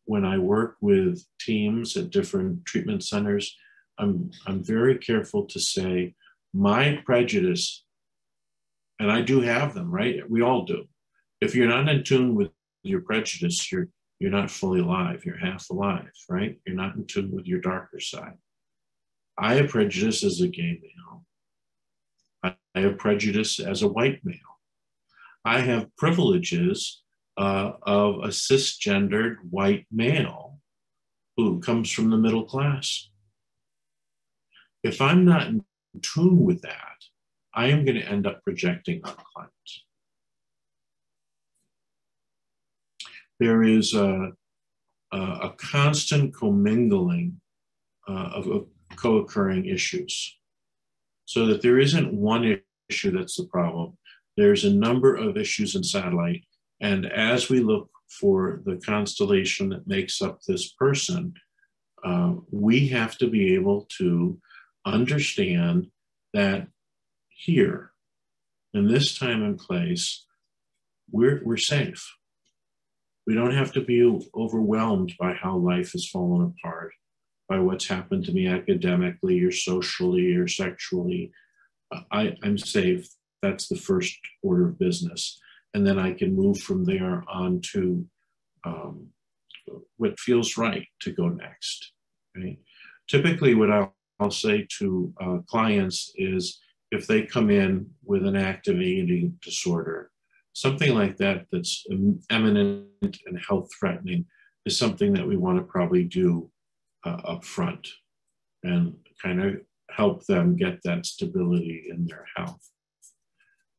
When I work with teams at different treatment centers, I'm very careful to say my prejudice, and I do have them, right? We all do. If you're not in tune with your prejudice, you're not fully alive. You're half alive, right? You're not in tune with your darker side. I have prejudice as a gay male. I have prejudice as a white male. I have privileges of a cisgendered white male who comes from the middle class. If I'm not in tune with that, I am going to end up projecting on clients. There is a constant commingling of co-occurring issues, so that there isn't one issue that's the problem. There's a number of issues in satellite, and as we look for the constellation that makes up this person, we have to be able to understand that here, in this time and place, we're safe. We don't have to be overwhelmed by how life has fallen apart, by what's happened to me academically or socially or sexually. I'm safe. That's the first order of business. And then I can move from there on to what feels right to go next. Right? Typically, what I'll say to clients is, if they come in with an active eating disorder, something like that that's imminent and health threatening is something that we want to probably do up front and kind of help them get that stability in their health.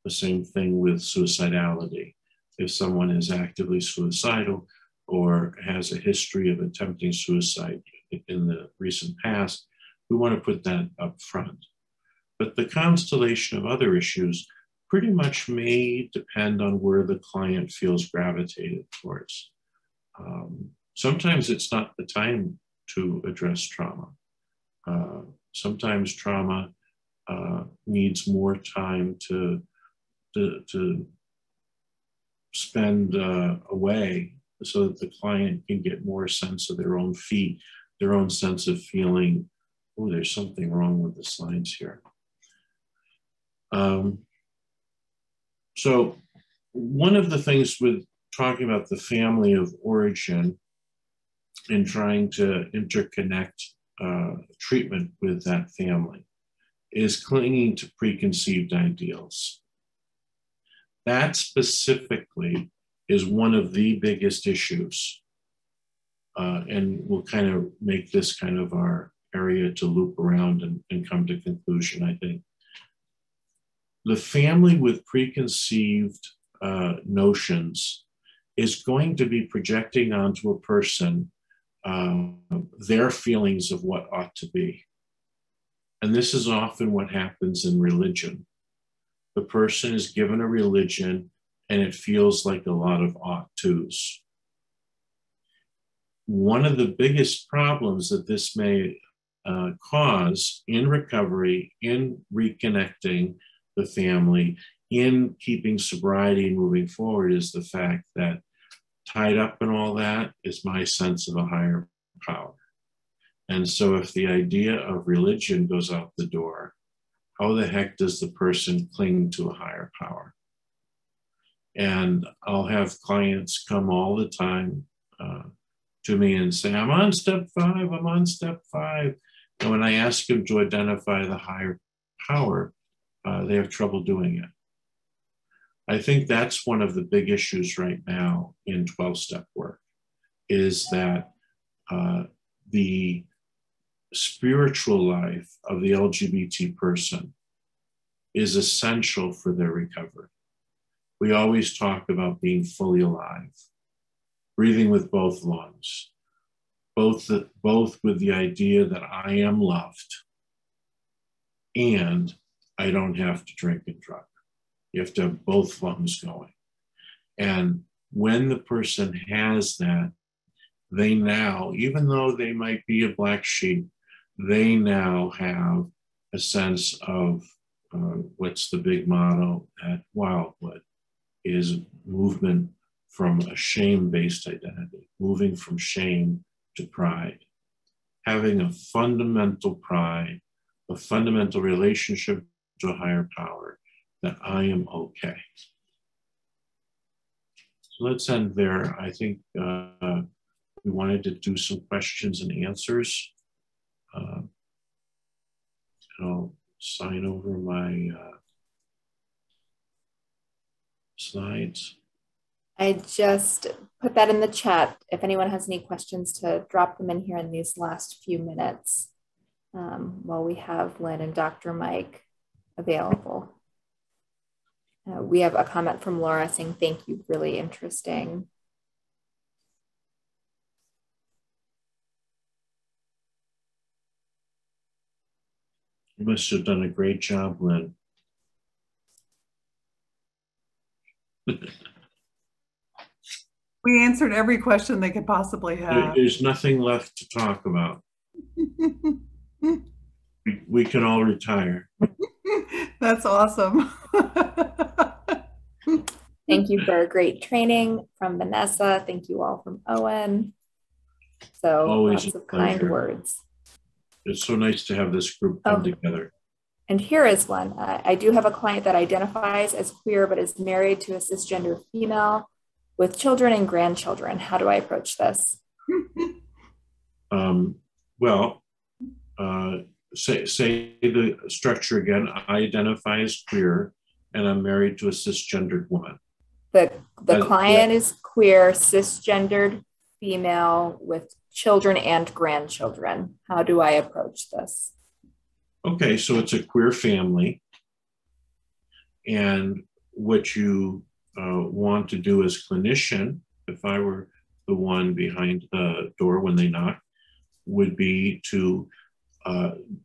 The same thing with suicidality. If someone is actively suicidal or has a history of attempting suicide in the recent past, we want to put that up front. But the constellation of other issues pretty much may depend on where the client feels gravitated towards. Sometimes it's not the time to address trauma. Sometimes trauma needs more time to spend away, so that the client can get more sense of their own feet, their own sense of feeling, oh, there's something wrong with the slides here. So one of the things with talking about the family of origin and trying to interconnect treatment with that family is clinging to preconceived ideals. That specifically is one of the biggest issues. And we'll kind of make this kind of our area to loop around and come to conclusion, I think. The family with preconceived notions is going to be projecting onto a person their feelings of what ought to be. And this is often what happens in religion. The person is given a religion and it feels like a lot of ought tos. One of the biggest problems that this may cause in recovery, in reconnecting the family, in keeping sobriety moving forward, is the fact that tied up in all that is my sense of a higher power. And so if the idea of religion goes out the door, how the heck does the person cling to a higher power? And I'll have clients come all the time to me and say, I'm on step 5, I'm on step 5. And when I ask them to identify the higher power, they have trouble doing it. I think that's one of the big issues right now in 12-step work, is that the spiritual life of the LGBT person is essential for their recovery. We always talk about being fully alive, breathing with both lungs, both with the idea that I am loved and I don't have to drink and drug. You have to have both lungs going. And when the person has that, they now, even though they might be a black sheep, they now have a sense of what's the big motto at Wildwood, is movement from a shame-based identity, moving from shame to pride, having a fundamental pride, a fundamental relationship to a higher power, that I am okay. So let's end there. I think we wanted to do some questions and answers. I'll sign over my slides. I just put that in the chat. If anyone has any questions, to drop them in here in these last few minutes while we have Lynn and Dr. Mike available. We have a comment from Laura saying, thank you, really interesting. You must have done a great job, Lynn. We answered every question they could possibly have. There's nothing left to talk about. We can all retire. That's awesome. Thank you for a great training from Vanessa. Thank you all from Owen. So always lots of kind words. It's so nice to have this group come together. And here is one. I do have a client that identifies as queer, but is married to a cisgender female with children and grandchildren. How do I approach this? Say the structure again. I identify as queer, and I'm married to a cisgendered woman. The client is queer, cisgendered female with children and grandchildren. How do I approach this? Okay, so it's a queer family. And what you want to do as clinician, if I were the one behind the door when they knock, would be to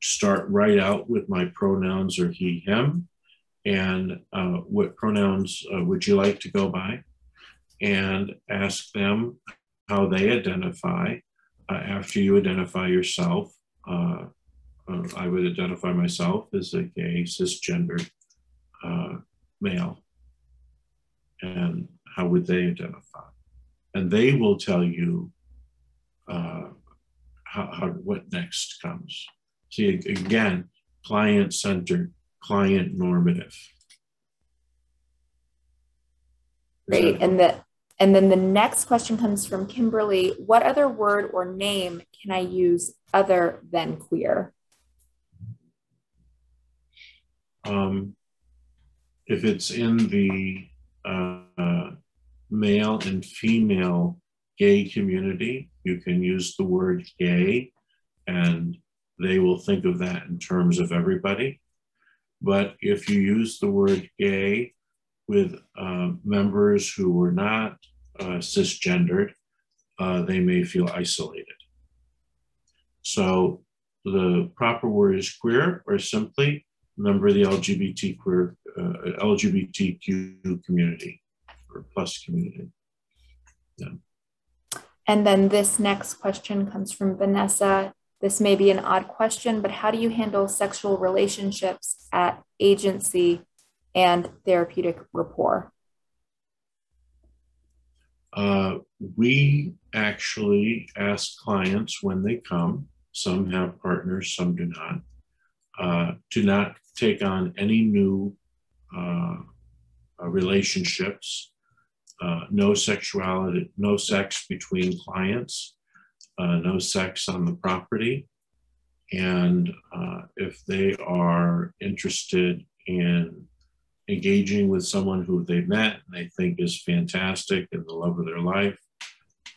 start right out with my pronouns are he, him, and what pronouns would you like to go by, and ask them how they identify. After you identify yourself, I would identify myself as a gay cisgendered male. And how would they identify? And they will tell you what next comes. See, again, client-centered, client normative. Great. And then the next question comes from Kimberly. What other word or name can I use other than queer? If it's in the male and female gay community, you can use the word gay, and they will think of that in terms of everybody. But if you use the word gay with members who were not cisgendered, they may feel isolated. So the proper word is queer, or simply member of the LGBTQ community or plus community. Yeah. And then this next question comes from Vanessa. This may be an odd question, but how do you handle sexual relationships at agency and therapeutic rapport? We actually ask clients when they come, some have partners, some do not, to not take on any new relationships, no sexuality, no sex between clients, no sex on the property. And if they are interested in engaging with someone who they've met and they think is fantastic and the love of their life,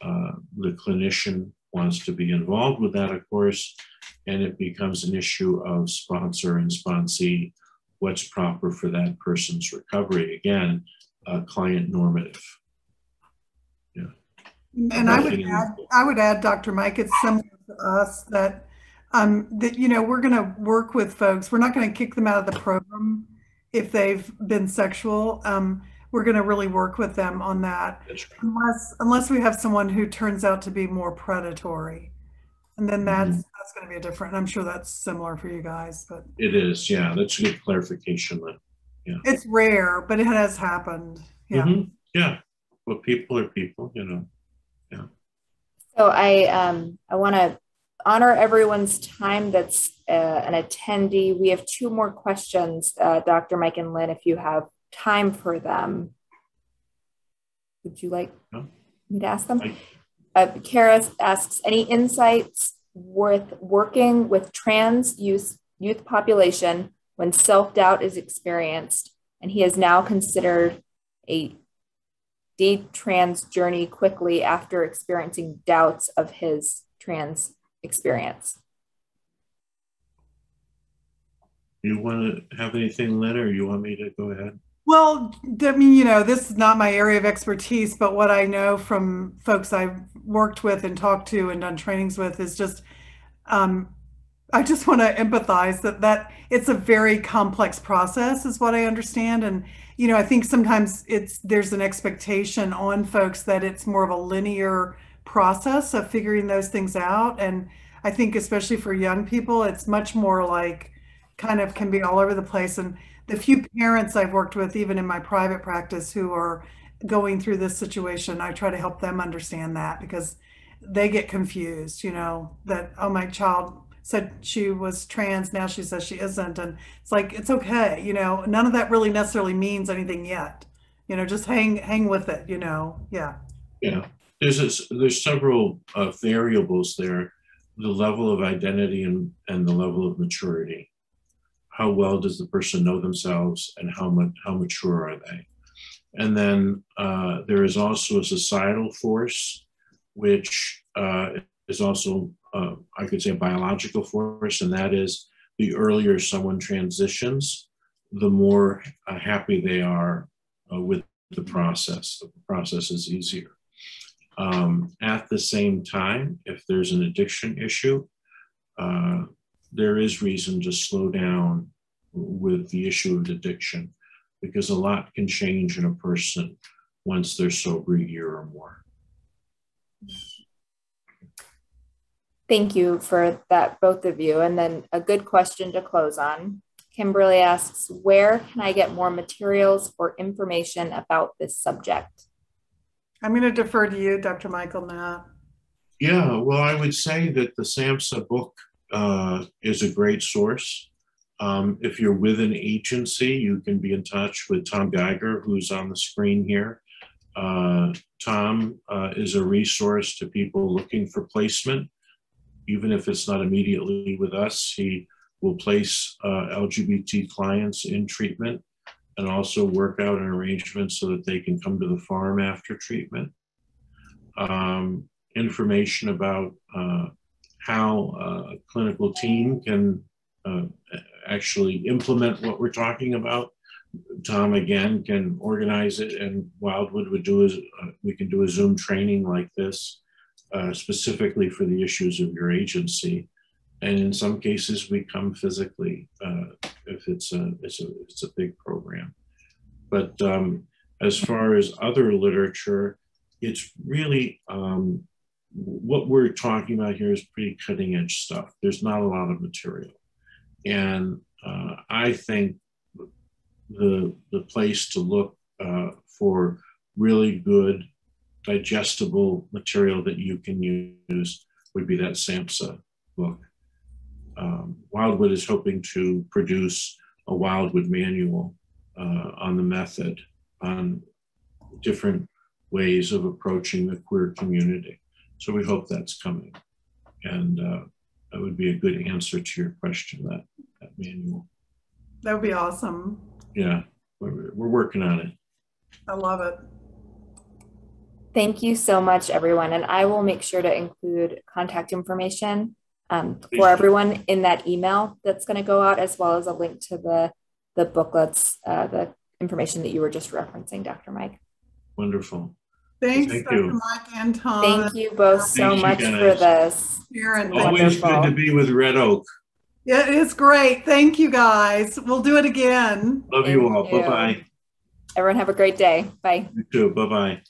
the clinician wants to be involved with that, of course, and it becomes an issue of sponsor and sponsee, what's proper for that person's recovery. Again, client normative. Yeah. And I would add, Dr. Mike, it's similar to us that we're going to work with folks. We're not going to kick them out of the program if they've been sexual. We're going to really work with them on that, unless we have someone who turns out to be more predatory. And then that's going to be a different, I'm sure that's similar for you guys, but It is, yeah. That's a good clarification. Then, yeah. it's rare, but it has happened. Yeah. Yeah. Well, people are people, you know. Yeah. So I want to honor everyone's time that's an attendee. We have 2 more questions, Dr. Mike and Lynn, if you have time for them. Would you like me to ask them? Kara asks, any insights with working with trans youth population when self-doubt is experienced and he has now considered a de-trans journey quickly after experiencing doubts of his trans experience? You want to have anything, Lynn, or you want me to go ahead? Well, I mean, you know, this is not my area of expertise, but what I know from folks I've worked with and talked to and done trainings with is just, I just want to empathize that it's a very complex process is what I understand. And, you know, I think sometimes there's an expectation on folks that it's more of a linear process of figuring those things out. And I think especially for young people, it's much more like kind of can be all over the place. And the few parents I've worked with, even in my private practice, who are going through this situation, I try to help them understand that because they get confused, you know, that, oh, my child said she was trans, now she says she isn't. And it's like, it's okay, you know, none of that really necessarily means anything yet. You know, just hang with it, you know, yeah. Yeah, there's several variables there. The level of identity and the level of maturity. How well does the person know themselves and how mature are they? And then there is also a societal force, which is also, I could say, a biological force, and that is the earlier someone transitions, the more happy they are with the process. The process is easier. At the same time, if there's an addiction issue, there is reason to slow down with the issue of addiction because a lot can change in a person once they're sober a year or more. Thank you for that, both of you. And then a good question to close on. Kimberly asks, where can I get more materials or information about this subject? I'm going to defer to you, Dr. Michael, now. Yeah, well, I would say that the SAMHSA book is a great source. If you're with an agency, you can be in touch with Tom Geiger, who's on the screen here. Tom is a resource to people looking for placement. Even if it's not immediately with us, he will place LGBT clients in treatment and also work out an arrangement so that they can come to the farm after treatment. Information about how a clinical team can actually implement what we're talking about. Tom, again, can organize it, and Wildwood would do we can do a Zoom training like this specifically for the issues of your agency. And in some cases, we come physically if it's a big program. But as far as other literature, it's really what we're talking about here is pretty cutting edge stuff. There's not a lot of material. And I think the place to look for really good digestible material that you can use would be that SAMHSA book. Wildwood is hoping to produce a Wildwood manual on the method, on different ways of approaching the queer community. So we hope that's coming. And that would be a good answer to your question, that manual. That would be awesome. Yeah, we're working on it. I love it. Thank you so much, everyone. And I will make sure to include contact information for everyone in that email that's going to go out, as well as a link to the booklets, the information that you were just referencing, Dr. Mike. Wonderful. Thanks, Thank Dr. you. Mike and Tom. Thank you both so much for this. Always good to be with Red Oak. Yeah, it's great. Thank you, guys. We'll do it again. Love you all. Bye-bye. Everyone have a great day. Bye. You too. Bye-bye.